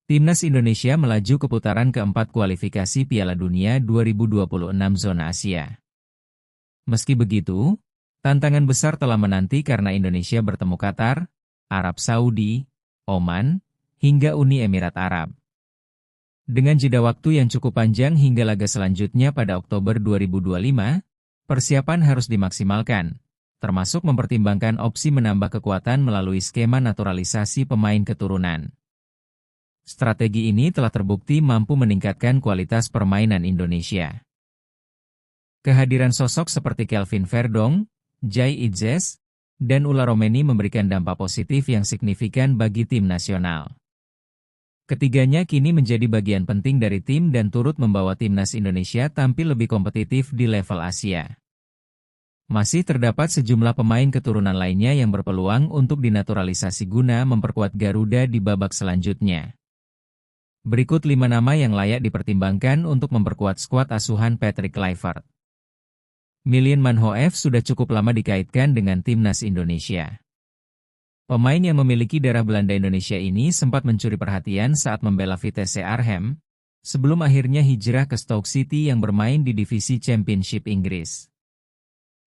Timnas Indonesia melaju ke putaran keempat kualifikasi Piala Dunia 2026 zona Asia. Meski begitu, tantangan besar telah menanti karena Indonesia bertemu Qatar, Arab Saudi, Oman, hingga Uni Emirat Arab. Dengan jeda waktu yang cukup panjang hingga laga selanjutnya pada Oktober 2025, persiapan harus dimaksimalkan, termasuk mempertimbangkan opsi menambah kekuatan melalui skema naturalisasi pemain keturunan. Strategi ini telah terbukti mampu meningkatkan kualitas permainan Indonesia. Kehadiran sosok seperti Kelvin Verdong, Jai Idzes, dan Ula Romeni memberikan dampak positif yang signifikan bagi tim nasional. Ketiganya kini menjadi bagian penting dari tim dan turut membawa timnas Indonesia tampil lebih kompetitif di level Asia. Masih terdapat sejumlah pemain keturunan lainnya yang berpeluang untuk dinaturalisasi guna memperkuat Garuda di babak selanjutnya. Berikut 5 nama yang layak dipertimbangkan untuk memperkuat skuad asuhan Patrick Kluivert. Miljan Manhoef sudah cukup lama dikaitkan dengan timnas Indonesia. Pemain yang memiliki darah Belanda Indonesia ini sempat mencuri perhatian saat membela Vitesse Arnhem, sebelum akhirnya hijrah ke Stoke City yang bermain di divisi Championship Inggris.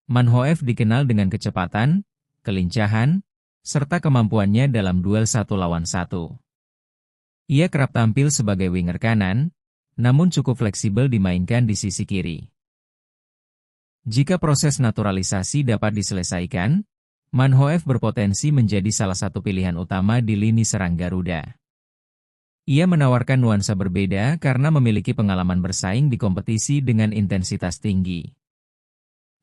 Manhoef dikenal dengan kecepatan, kelincahan, serta kemampuannya dalam duel 1 lawan 1. Ia kerap tampil sebagai winger kanan, namun cukup fleksibel dimainkan di sisi kiri. Jika proses naturalisasi dapat diselesaikan, Manhoef berpotensi menjadi salah satu pilihan utama di lini serang Garuda. Ia menawarkan nuansa berbeda karena memiliki pengalaman bersaing di kompetisi dengan intensitas tinggi.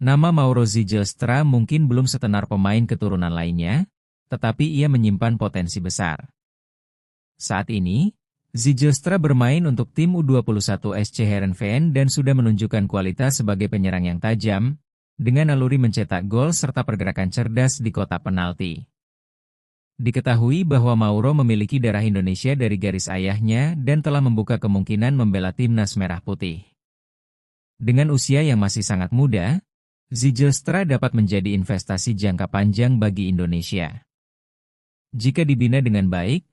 Nama Mauro Zijlstra mungkin belum setenar pemain keturunan lainnya, tetapi ia menyimpan potensi besar. Saat ini, Zijlstra bermain untuk tim U21 SC Heerenveen dan sudah menunjukkan kualitas sebagai penyerang yang tajam, dengan naluri mencetak gol serta pergerakan cerdas di kotak penalti. Diketahui bahwa Mauro memiliki darah Indonesia dari garis ayahnya dan telah membuka kemungkinan membela timnas merah putih. Dengan usia yang masih sangat muda, Zijlstra dapat menjadi investasi jangka panjang bagi Indonesia. Jika dibina dengan baik,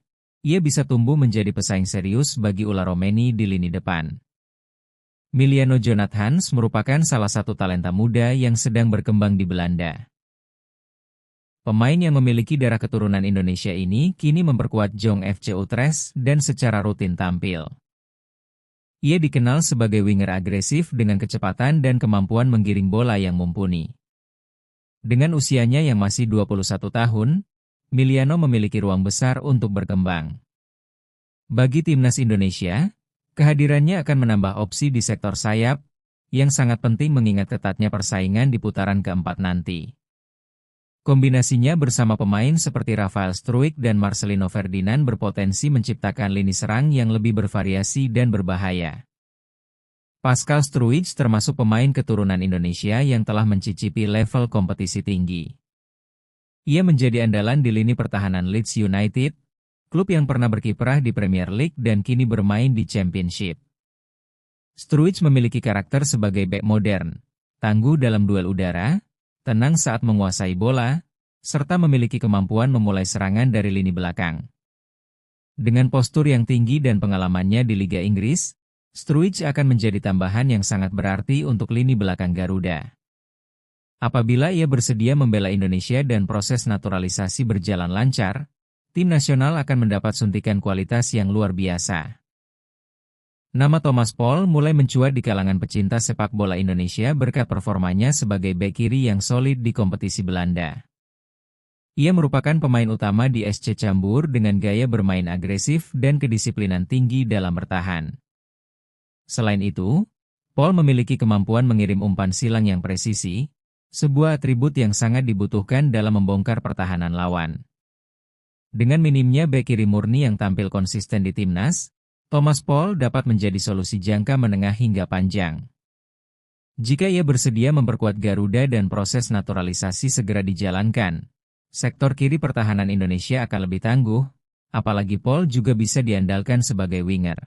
ia bisa tumbuh menjadi pesaing serius bagi Ula Romeni di lini depan. Miliano Jonathans merupakan salah satu talenta muda yang sedang berkembang di Belanda. Pemain yang memiliki darah keturunan Indonesia ini kini memperkuat Jong FC Utrecht dan secara rutin tampil. Ia dikenal sebagai winger agresif dengan kecepatan dan kemampuan menggiring bola yang mumpuni. Dengan usianya yang masih 21 tahun, Miliano memiliki ruang besar untuk berkembang. Bagi timnas Indonesia, kehadirannya akan menambah opsi di sektor sayap, yang sangat penting mengingat ketatnya persaingan di putaran keempat nanti. Kombinasinya bersama pemain seperti Rafael Struijk dan Marcelino Ferdinand berpotensi menciptakan lini serang yang lebih bervariasi dan berbahaya. Pascal Struijk termasuk pemain keturunan Indonesia yang telah mencicipi level kompetisi tinggi. Ia menjadi andalan di lini pertahanan Leeds United, klub yang pernah berkiprah di Premier League dan kini bermain di Championship. Struijk memiliki karakter sebagai bek modern, tangguh dalam duel udara, tenang saat menguasai bola, serta memiliki kemampuan memulai serangan dari lini belakang. Dengan postur yang tinggi dan pengalamannya di Liga Inggris, Struijk akan menjadi tambahan yang sangat berarti untuk lini belakang Garuda. Apabila ia bersedia membela Indonesia dan proses naturalisasi berjalan lancar, tim nasional akan mendapat suntikan kualitas yang luar biasa. Nama Thomas Paul mulai mencuat di kalangan pecinta sepak bola Indonesia berkat performanya sebagai bek kiri yang solid di kompetisi Belanda. Ia merupakan pemain utama di SC Cambuur dengan gaya bermain agresif dan kedisiplinan tinggi dalam bertahan. Selain itu, Paul memiliki kemampuan mengirim umpan silang yang presisi, sebuah atribut yang sangat dibutuhkan dalam membongkar pertahanan lawan. Dengan minimnya bek kiri murni yang tampil konsisten di timnas, Thomas Paul dapat menjadi solusi jangka menengah hingga panjang. Jika ia bersedia memperkuat Garuda dan proses naturalisasi segera dijalankan, sektor kiri pertahanan Indonesia akan lebih tangguh, apalagi Paul juga bisa diandalkan sebagai winger.